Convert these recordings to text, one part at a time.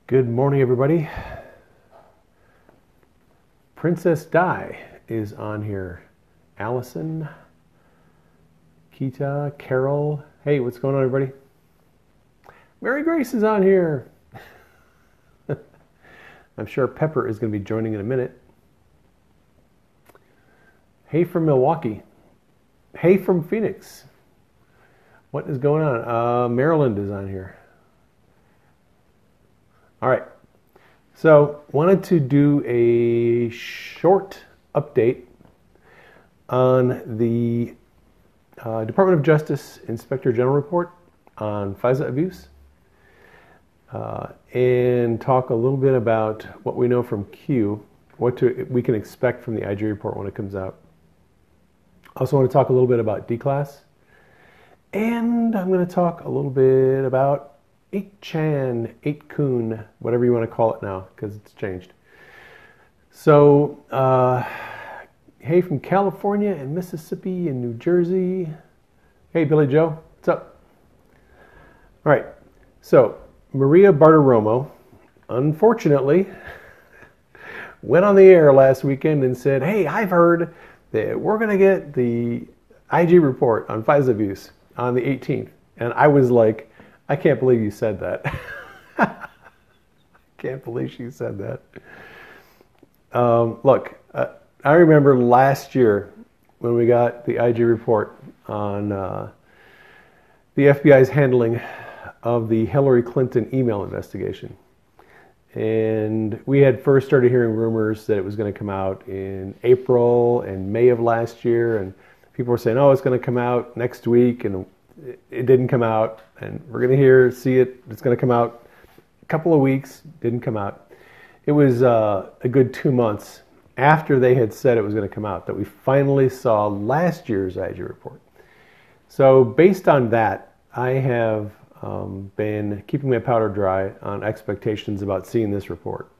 Good morning, everybody. Princess Di is on here. Allison, Kita, Carol. Hey, what's going on, everybody? Mary Grace is on here. I'm sure Pepper is going to be joining in a minute. Hey from Milwaukee. Hey from Phoenix. What is going on? Maryland is on here. All right, so wanted to do a short update on the Department of Justice Inspector General report on FISA abuse and talk a little bit about what we know from Q, we can expect from the IG report when it comes out. Also want to talk a little bit about Declass, and I'm going to talk a little bit about 8chan, 8kun, whatever you want to call it now, because it's changed. So, hey from California and Mississippi and New Jersey. Hey, Billy Joe, what's up? All right, so Maria Bartiromo, unfortunately, went on the air last weekend and said, hey, I've heard that we're going to get the IG report on FISA abuse on the 18th. And I was like, I can't believe you said that. Can't believe she said that. Look, I remember last year when we got the IG report on the FBI's handling of the Hillary Clinton email investigation. And we had first started hearing rumors that it was going to come out in April and May of last year. And people were saying, oh, it's going to come out next week. And it didn't come out, and we're going to see it. It's going to come out a couple of weeks. Didn't come out. It was a good 2 months after they had said it was going to come out that we finally saw last year's IG report. So based on that, I have been keeping my powder dry on expectations about seeing this report.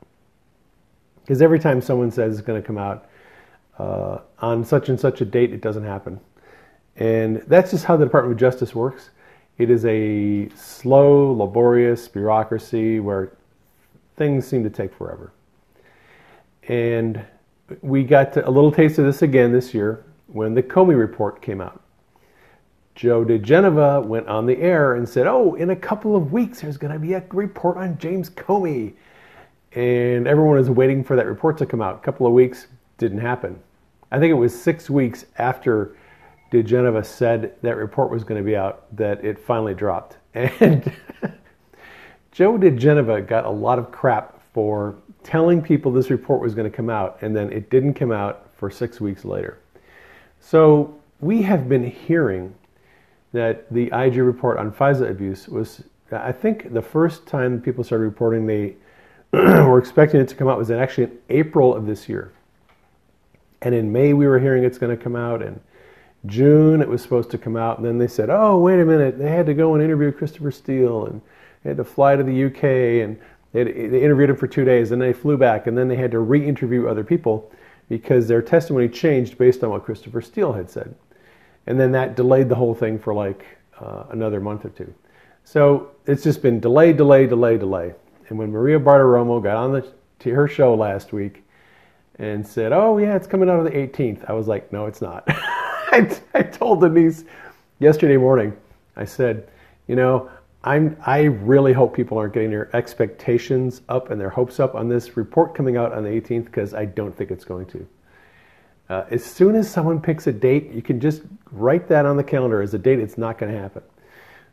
Because every time someone says it's going to come out on such and such a date, it doesn't happen. And that's just how the Department of Justice works. It is a slow, laborious bureaucracy where things seem to take forever. And we got a little taste of this again this year when the Comey report came out. Joe DeGenova went on the air and said, oh, in a couple of weeks there's going to be a report on James Comey. And everyone was waiting for that report to come out. A couple of weeks, didn't happen. I think it was 6 weeks after DeGenova said that report was going to be out that it finally dropped. And Joe DeGenova got a lot of crap for telling people this report was going to come out, and then it didn't come out for 6 weeks later. So we have been hearing that the IG report on FISA abuse was, I think the first time people started reporting they were expecting it to come out was actually in April of this year. And in May we were hearing it's going to come out, and June it was supposed to come out, and then they said, oh, wait a minute, they had to go and interview Christopher Steele, and they had to fly to the UK, and they interviewed him for 2 days, and they flew back, and then they had to re-interview other people because their testimony changed based on what Christopher Steele had said. And then that delayed the whole thing for like another month or two. So it's just been delay, delay, delay, delay. And when Maria Bartiromo got on to her show last week and said, oh yeah, it's coming out on the 18th, I was like, no, it's not. I told Denise yesterday morning, I said, you know, I really hope people aren't getting their expectations up and their hopes up on this report coming out on the 18th, because I don't think it's going to. As soon as someone picks a date, you can just write that on the calendar as a date it's not going to happen.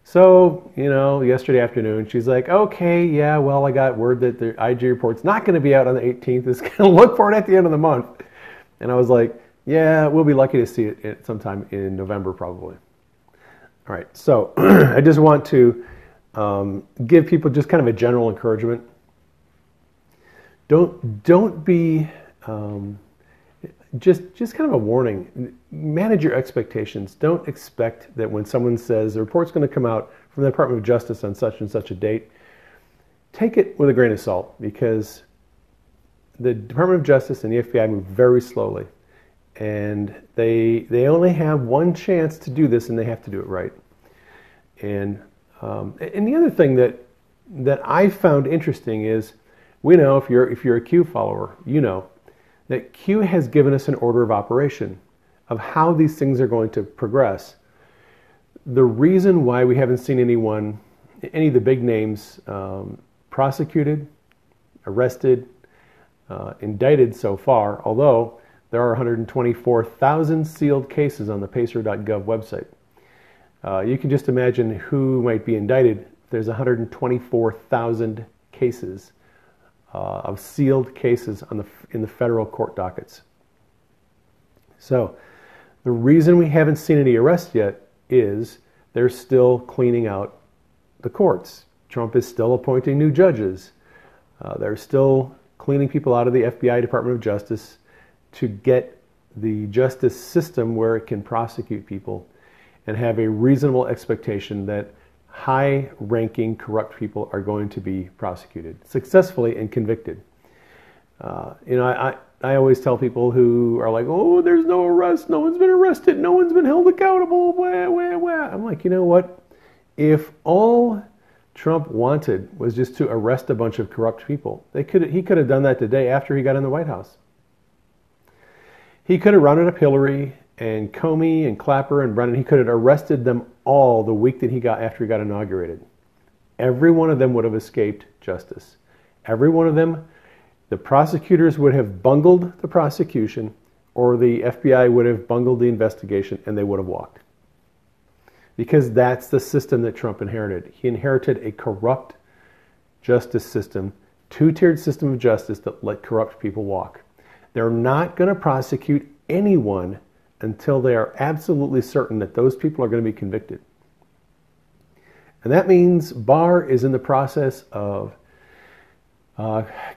So, you know, yesterday afternoon, she's like, okay, yeah, well, I got word that the IG report's not going to be out on the 18th. It's going to look for it at the end of the month. And I was like, yeah, we'll be lucky to see it sometime in November, probably. All right, so I just want to give people just kind of a general encouragement. Don't be, just kind of a warning. Manage your expectations. Don't expect that when someone says the report's going to come out from the Department of Justice on such and such a date, take it with a grain of salt, because the Department of Justice and the FBI move very slowly. And they only have one chance to do this, and they have to do it right. And the other thing that that I found interesting is, we know, if you're a Q follower, you know that Q has given us an order of operation of how these things are going to progress. The reason why we haven't seen any of the big names prosecuted, arrested, indicted so far, although there are 124,000 sealed cases on the pacer.gov website. You can just imagine who might be indicted. There's 124,000 cases of sealed cases in the federal court dockets. So the reason we haven't seen any arrests yet is they're still cleaning out the courts. Trump is still appointing new judges. They're still cleaning people out of the FBI, Department of Justice, to get the justice system where it can prosecute people and have a reasonable expectation that high-ranking corrupt people are going to be prosecuted successfully and convicted. I always tell people who are like, oh, there's no arrest, no one's been arrested, no one's been held accountable, wah, wah, wah. I'm like, you know what? If all Trump wanted was just to arrest a bunch of corrupt people, he could have done that the day after he got in the White House. He could have rounded up Hillary and Comey and Clapper and Brennan. He could have arrested them all the week that after he got inaugurated. Every one of them would have escaped justice. Every one of them, the prosecutors would have bungled the prosecution, or the FBI would have bungled the investigation, and they would have walked. Because that's the system that Trump inherited. He inherited a corrupt justice system, two-tiered system of justice that let corrupt people walk. They're not going to prosecute anyone until they are absolutely certain that those people are going to be convicted. And that means Barr is in the process of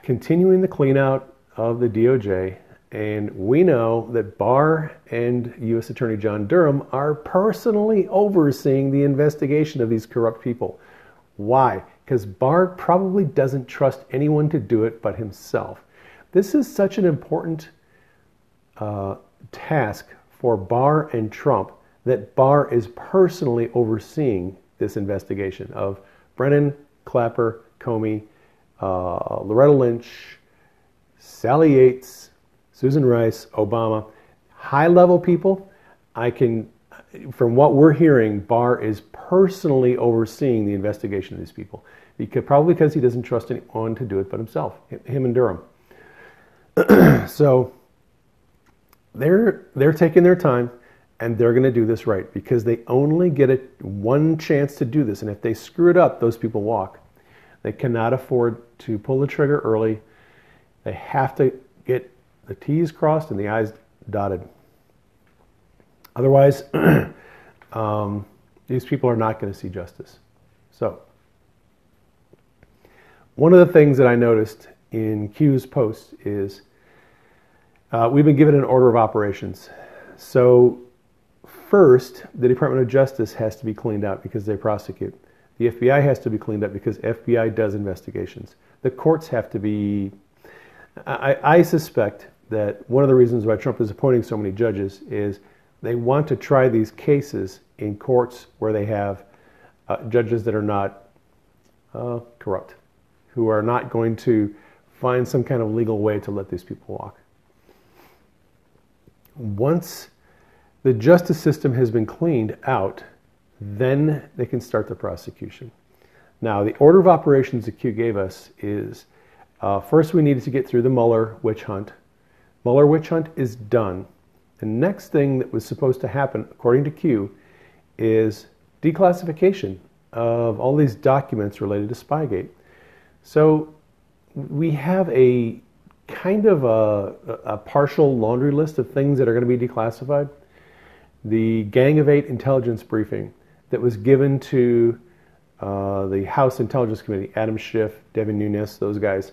continuing the cleanout of the DOJ, and we know that Barr and U.S. Attorney John Durham are personally overseeing the investigation of these corrupt people. Why? Because Barr probably doesn't trust anyone to do it but himself. This is such an important task for Barr and Trump that Barr is personally overseeing this investigation of Brennan, Clapper, Comey, Loretta Lynch, Sally Yates, Susan Rice, Obama. High-level people, from what we're hearing, Barr is personally overseeing the investigation of these people. Probably because he doesn't trust anyone to do it but himself, him and Durham. So they're taking their time, and they're going to do this right, because they only get one chance to do this, and if they screw it up, those people walk. They cannot afford to pull the trigger early. They have to get the T's crossed and the I's dotted. Otherwise, these people are not going to see justice. So, one of the things that I noticed in Q's post is we've been given an order of operations. So, first, the Department of Justice has to be cleaned out because they prosecute. The FBI has to be cleaned up because FBI does investigations. The courts have to be... I suspect that one of the reasons why Trump is appointing so many judges is they want to try these cases in courts where they have judges that are not corrupt, who are not going to find some kind of legal way to let these people walk. Once the justice system has been cleaned out, then they can start the prosecution. Now, the order of operations that Q gave us is, first we needed to get through the Mueller witch hunt. Mueller witch hunt is done. The next thing that was supposed to happen, according to Q, is declassification of all these documents related to Spygate. So we have a kind of a partial laundry list of things that are going to be declassified. The Gang of Eight intelligence briefing that was given to the House Intelligence Committee, Adam Schiff, Devin Nunes, those guys,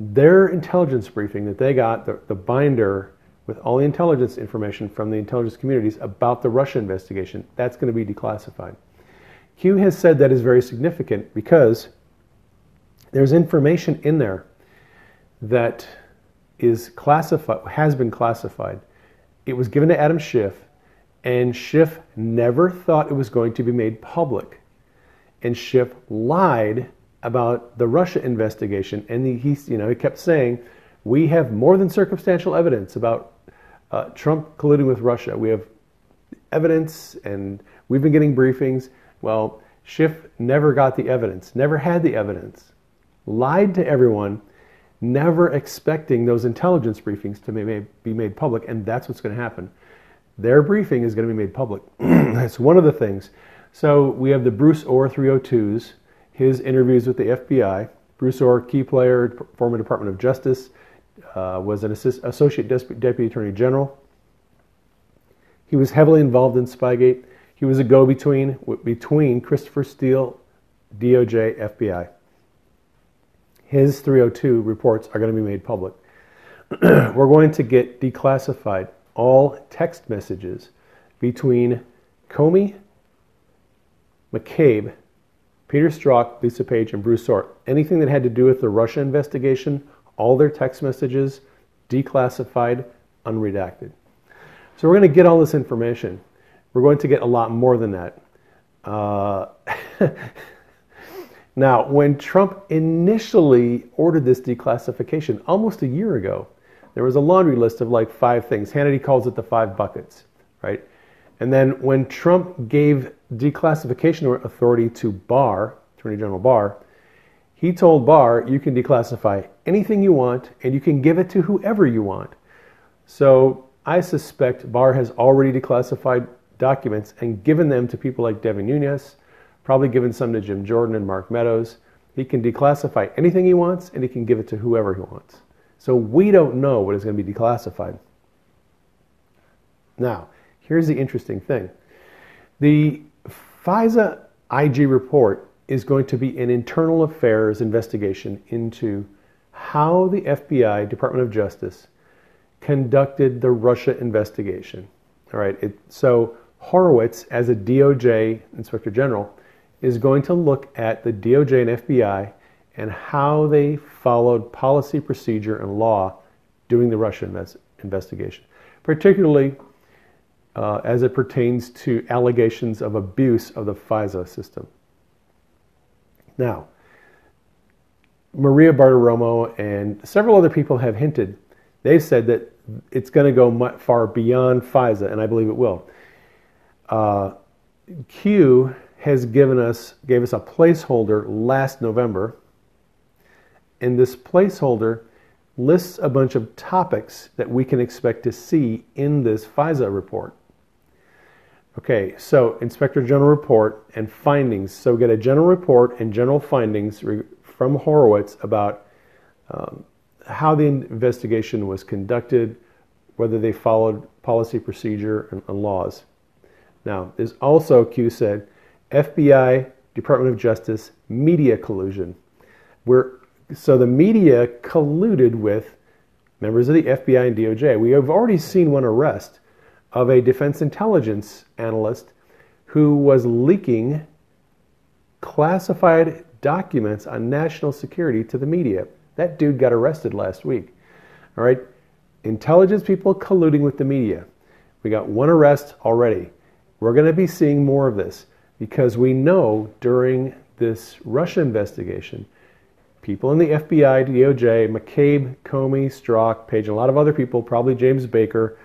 their intelligence briefing that they got, the binder with all the intelligence information from the intelligence communities about the Russia investigation, that's going to be declassified. Q has said that is very significant because there's information in there that is classified, has been classified. It was given to Adam Schiff, and Schiff never thought it was going to be made public. And Schiff lied about the Russia investigation, and he kept saying, we have more than circumstantial evidence about Trump colluding with Russia. We have evidence, and we've been getting briefings. Well, Schiff never got the evidence, never had the evidence, lied to everyone, never expecting those intelligence briefings to be made public, and that's what's going to happen. Their briefing is going to be made public. That's one of the things. So we have the Bruce Orr 302s, his interviews with the FBI. Bruce Orr, key player, former Department of Justice, was an Associate Deputy Attorney General. He was heavily involved in Spygate. He was a go-between between Christopher Steele, DOJ, FBI. His 302 reports are going to be made public. We're going to get declassified all text messages between Comey, McCabe, Peter Strzok, Lisa Page, and Bruce Orr. Anything that had to do with the Russia investigation, all their text messages, declassified, unredacted. So we're going to get all this information. We're going to get a lot more than that. Now, when Trump initially ordered this declassification almost a year ago, there was a laundry list of like 5 things. Hannity calls it the 5 buckets, right? And then when Trump gave declassification authority to Barr, Attorney General Barr, he told Barr, you can declassify anything you want and you can give it to whoever you want. So I suspect Barr has already declassified documents and given them to people like Devin Nunes, probably given some to Jim Jordan and Mark Meadows. He can declassify anything he wants and he can give it to whoever he wants. So we don't know what is going to be declassified. Now, here's the interesting thing. The FISA IG report is going to be an internal affairs investigation into how the FBI, Department of Justice, conducted the Russia investigation. All right, so Horowitz, as a DOJ Inspector General, is going to look at the DOJ and FBI and how they followed policy, procedure, and law doing the Russia investigation, particularly as it pertains to allegations of abuse of the FISA system. Now, Maria Bartiromo and several other people have hinted, they've said that it's going to go much far beyond FISA, and I believe it will. Q gave us a placeholder last November, and this placeholder lists a bunch of topics that we can expect to see in this FISA report. Okay, so Inspector General report and findings. So we get a general report and general findings from Horowitz about how the investigation was conducted, whether they followed policy, procedure, and laws. Now, there's also, Q said, FBI, Department of Justice, media collusion. So the media colluded with members of the FBI and DOJ. We have already seen one arrest of a defense intelligence analyst who was leaking classified documents on national security to the media. That dude got arrested last week. All right, intelligence people colluding with the media. We got one arrest already. We're going to be seeing more of this because we know during this Russia investigation, people in the FBI, DOJ, McCabe, Comey, Strzok, Page, and a lot of other people, probably James Baker,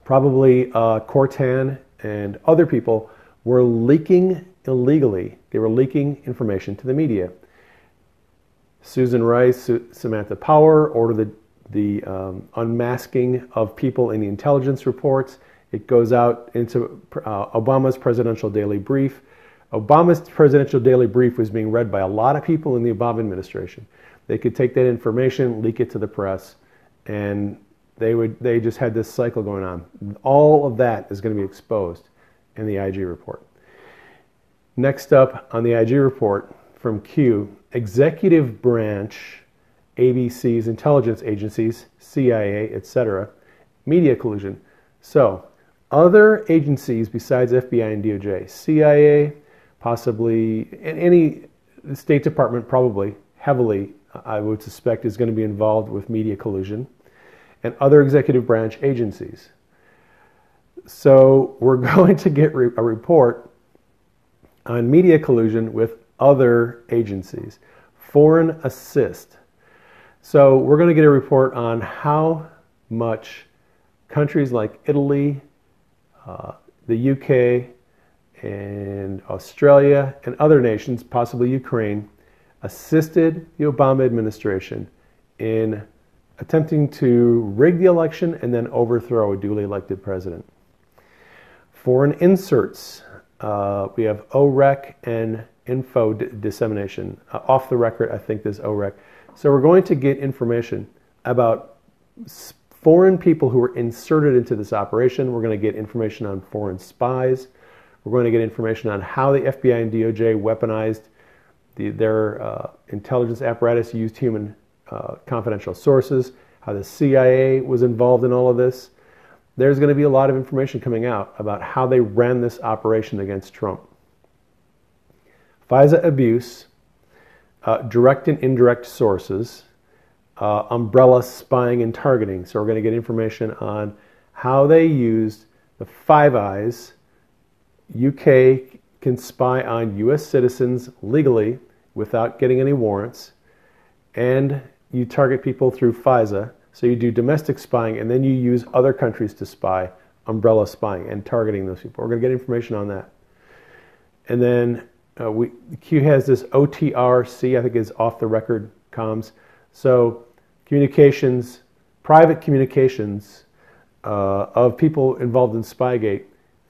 probably Cortan, and other people were leaking illegally. They were leaking information to the media. Susan Rice, Samantha Power ordered the unmasking of people in the intelligence reports. It goes out into Obama's presidential daily brief. Obama's presidential daily brief was being read by a lot of people in the Obama administration. They could take that information, leak it to the press, and they just had this cycle going on. All of that is going to be exposed in the IG report. Next up on the IG report from Q, executive branch, ABC's intelligence agencies, CIA, etc., media collusion. So, other agencies besides FBI and DOJ, CIA, possibly, and any State Department probably heavily, I would suspect, is going to be involved with media collusion, and other executive branch agencies. So we're going to get a report on media collusion with other agencies. Foreign assist. So we're going to get a report on how much countries like Italy, the UK, and Australia, and other nations, possibly Ukraine, assisted the Obama administration in attempting to rig the election and then overthrow a duly elected president. Foreign inserts. We have OREC and info dissemination. Off the record, I think this OREC. So we're going to get information about foreign people who were inserted into this operation. We're going to get information on foreign spies. We're going to get information on how the FBI and DOJ weaponized their intelligence apparatus, used human confidential sources, how the CIA was involved in all of this. There's going to be a lot of information coming out about how they ran this operation against Trump. FISA abuse, direct and indirect sources, umbrella spying and targeting. So we're going to get information on how they used the Five Eyes. UK can spy on US citizens legally without getting any warrants, and you target people through FISA. So you do domestic spying, and then you use other countries to spy, umbrella spying, and targeting those people. We're going to get information on that. And then Q has this OTRC, I think is off the record comms. So communications, private communications of people involved in Spygate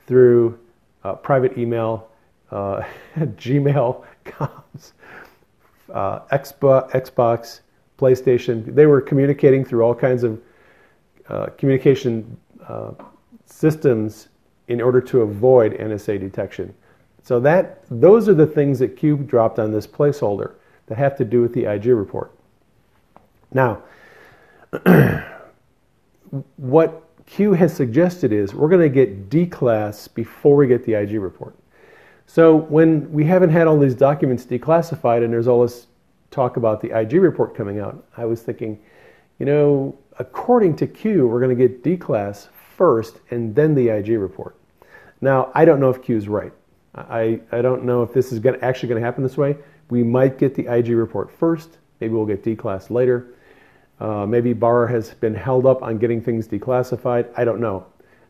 through private email, Gmail, comms, Xbox, PlayStation. They were communicating through all kinds of communication systems in order to avoid NSA detection. So those are the things that Q dropped on this placeholder that have to do with the IG report. Now, what Q has suggested is we're going to get Declass before we get the IG report. So when we haven't had all these documents declassified and there's all this talk about the IG report coming out, I was thinking, you know, according to Q, we're going to get Declass first and then the IG report. Now, I don't know if Q's right. I don't know if this is actually going to happen this way. We might get the IG report first. Maybe we'll get Declass later. Maybe Barr has been held up on getting things declassified. I don't know.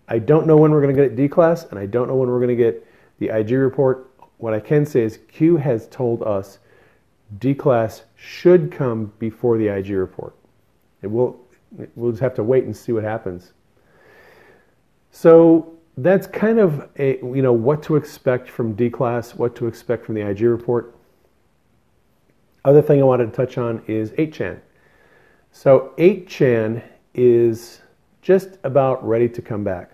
I don't know when we're going to get Declass, and I don't know when we're going to get the IG report. What I can say is Q has told us Declass should come before the IG report. And we'll just have to wait and see what happens. So that's kind of what to expect from Declass, what to expect from the IG report. Other thing I wanted to touch on is 8chan. So 8chan is just about ready to come back.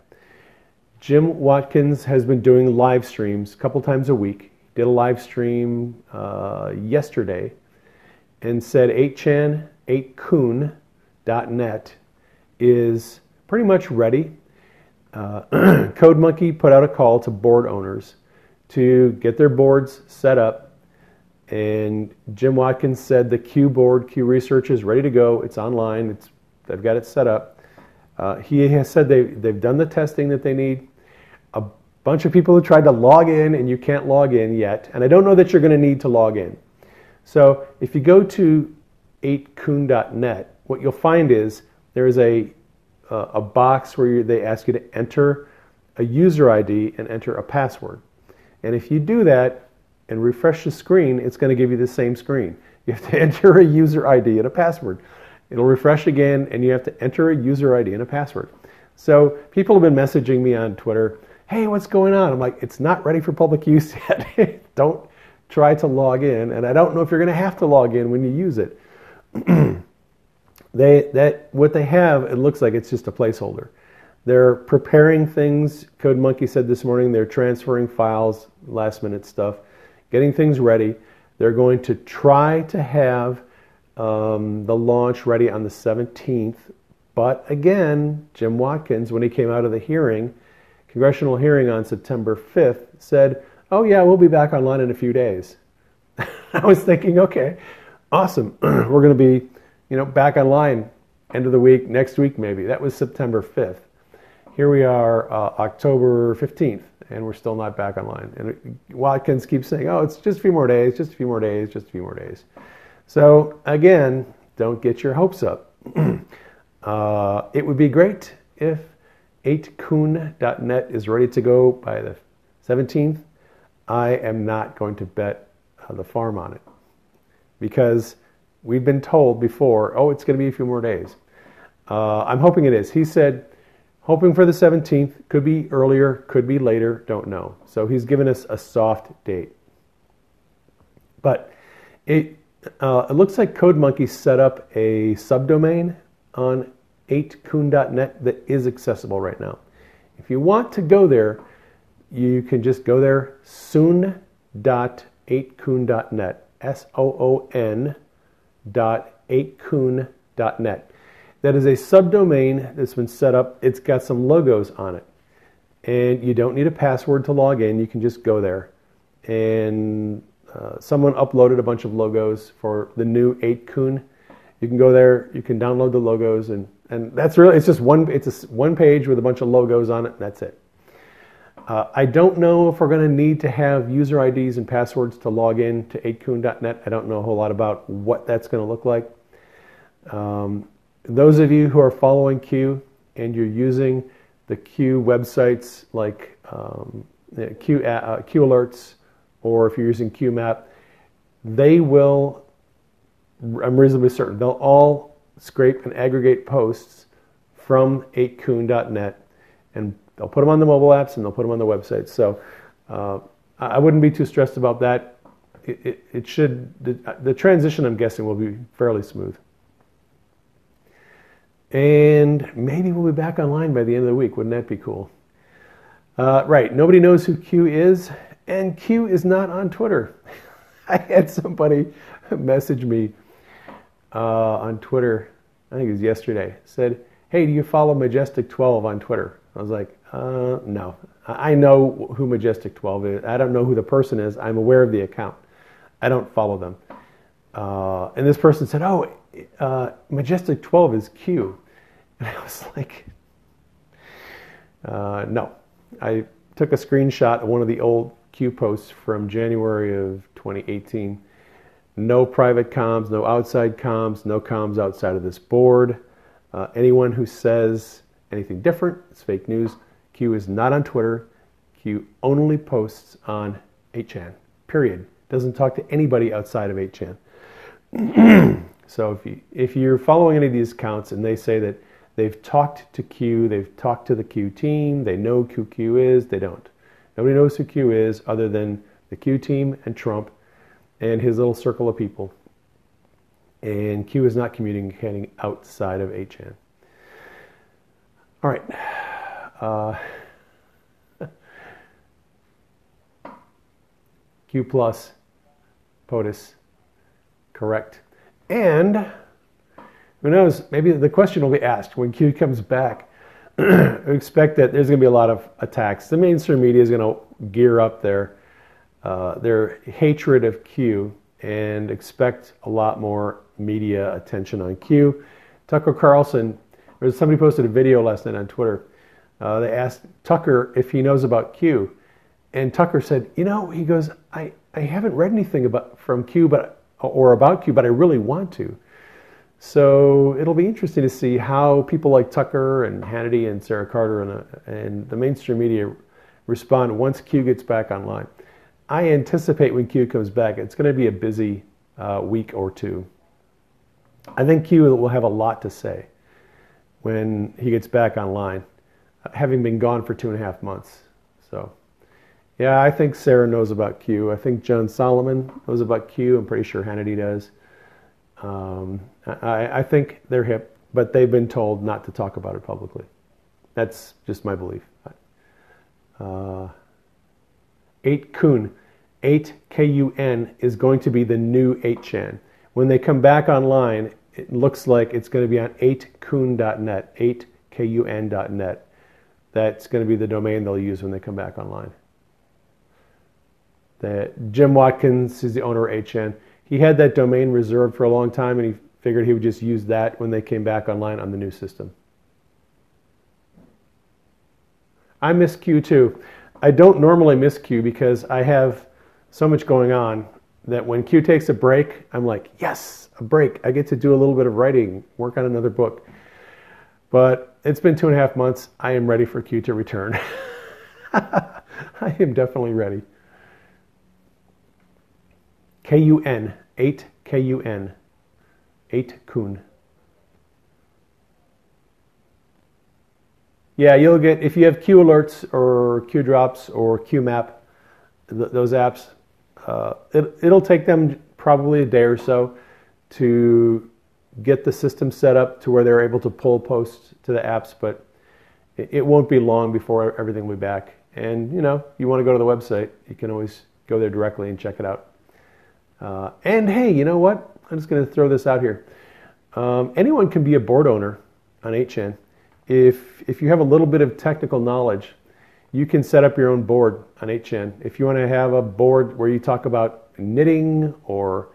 Jim Watkins has been doing live streams a couple times a week. He did a live stream yesterday and said 8chan, 8kun.net is pretty much ready. CodeMonkey put out a call to board owners to get their boards set up, and Jim Watkins said the Q board, Q research is ready to go. It's online. They've got it set up. He has said they've done the testing that they need. A bunch of people have tried to log in, and you can't log in yet. And I don't know that you're going to need to log in. So if you go to 8kun.net, what you'll find is there is a box where they ask you to enter a user ID and enter a password. And if you do that and refresh the screen, it's going to give you the same screen. You have to enter a user ID and a password. It'll refresh again, and you have to enter a user ID and a password. So people have been messaging me on Twitter, hey, what's going on? I'm like, it's not ready for public use yet. Don't try to log in, and I don't know if you're going to have to log in when you use it. What they have, it looks like it's just a placeholder. They're preparing things. CodeMonkey said this morning they're transferring files, last minute stuff, getting things ready. They're going to try to have the launch ready on the 17th. But again, Jim Watkins, when he came out of the hearing, congressional hearing on September 5th, said, oh yeah, we'll be back online in a few days. I was thinking, okay, awesome. We're going to be back online end of the week, next week maybe. That was September 5th. Here we are October 15th, and we're still not back online. And Watkins keeps saying, oh, it's just a few more days, just a few more days, just a few more days. So again, don't get your hopes up. It would be great if 8kun.net is ready to go by the 17th. I am not going to bet the farm on it because we've been told before, oh, it's going to be a few more days. I'm hoping it is. He said, hoping for the 17th, could be earlier, could be later, don't know. So he's given us a soft date. But it looks like CodeMonkey set up a subdomain on 8kun.net that is accessible right now. If you want to go there, you can just go there, soon.8kun.net, soon.8kun.net. That is a subdomain that's been set up. It's got some logos on it. And you don't need a password to log in. You can just go there. And someone uploaded a bunch of logos for the new 8kun. You can go there, you can download the logos, and that's really, it's just one page with a bunch of logos on it, and that's it. I don't know if we're going to need to have user IDs and passwords to log in to 8kun.net. I don't know a whole lot about what that's going to look like. Those of you who are following Q and you're using the Q websites like Q Alerts, or if you're using QMap, they will, I'm reasonably certain, they'll all scrape and aggregate posts from 8kun.net, and they'll put them on the mobile apps and they'll put them on the website. So I wouldn't be too stressed about that. It should, the transition, I'm guessing, will be fairly smooth. And maybe we'll be back online by the end of the week. Wouldn't that be cool? Right, nobody knows who Q is, and Q is not on Twitter. I had somebody message me on Twitter, I think it was yesterday, said, hey, do you follow Majestic 12 on Twitter? I was like, no. I know who Majestic 12 is. I don't know who the person is. I'm aware of the account. I don't follow them. And this person said, oh, Majestic 12 is Q. And I was like, no. I took a screenshot of one of the old Q posts from January of 2018. No private comms, no outside comms, no comms outside of this board. Anyone who says anything different, it's fake news. Q is not on Twitter. Q only posts on 8chan, period. Doesn't talk to anybody outside of 8chan. So if you're following any of these accounts and they say that they've talked to Q, they've talked to the Q team, they know who Q is, they don't. Nobody knows who Q is other than the Q team and Trump and his little circle of people. And Q is not communicating outside of 8chan. All right. Q plus, POTUS, correct. And who knows, maybe the question will be asked when Q comes back. We expect that there's going to be a lot of attacks. The mainstream media is going to gear up their hatred of Q and expect a lot more media attention on Q. Tucker Carlson, somebody posted a video last night on Twitter. They asked Tucker if he knows about Q. And Tucker said, you know, he goes, I haven't read anything from Q or about Q, but I really want to. So it'll be interesting to see how people like Tucker and Hannity and Sarah Carter and the mainstream media respond once Q gets back online. I anticipate when Q comes back, it's going to be a busy week or two. I think Q will have a lot to say when he gets back online, having been gone for 2.5 months. So, yeah, I think Sarah knows about Q. I think John Solomon knows about Q. I'm pretty sure Hannity does. I think they're hip, but they've been told not to talk about it publicly. That's just my belief. 8kun, 8KUN is going to be the new 8chan. When they come back online, it looks like it's going to be on 8kun.net, 8kun.net. That's going to be the domain they'll use when they come back online. Jim Watkins is the owner of 8chan. He had that domain reserved for a long time, and he figured he would just use that when they came back online on the new system. I miss Q too. I don't normally miss Q because I have so much going on that when Q takes a break, I'm like, yes, a break. I get to do a little bit of writing, work on another book. But it's been 2.5 months. I am ready for Q to return. I am definitely ready. KUN, 8 KUN, 8 Kun. Yeah, you'll get, if you have Q alerts or Q drops or Q map, those apps, it'll take them probably a day or so to get the system set up to where they're able to pull posts to the apps, but it won't be long before everything will be back. And you know, you want to go to the website, you can always go there directly and check it out. And hey, you know what? I'm just going to throw this out here. Anyone can be a board owner on 8chan. If you have a little bit of technical knowledge, you can set up your own board on 8chan. If you want to have a board where you talk about knitting or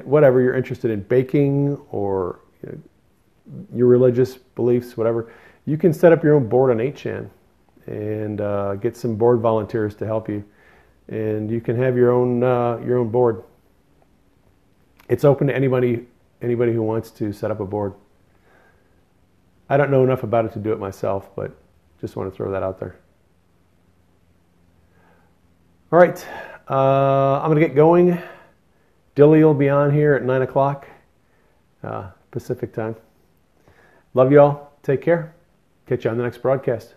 whatever you're interested in, baking or your religious beliefs, whatever, you can set up your own board on 8chan and get some board volunteers to help you. And you can have your own board. It's open to anybody who wants to set up a board. I don't know enough about it to do it myself, but just want to throw that out there. All right, I'm going to get going. Dilly will be on here at 9 o'clock Pacific time. Love you all. Take care. Catch you on the next broadcast.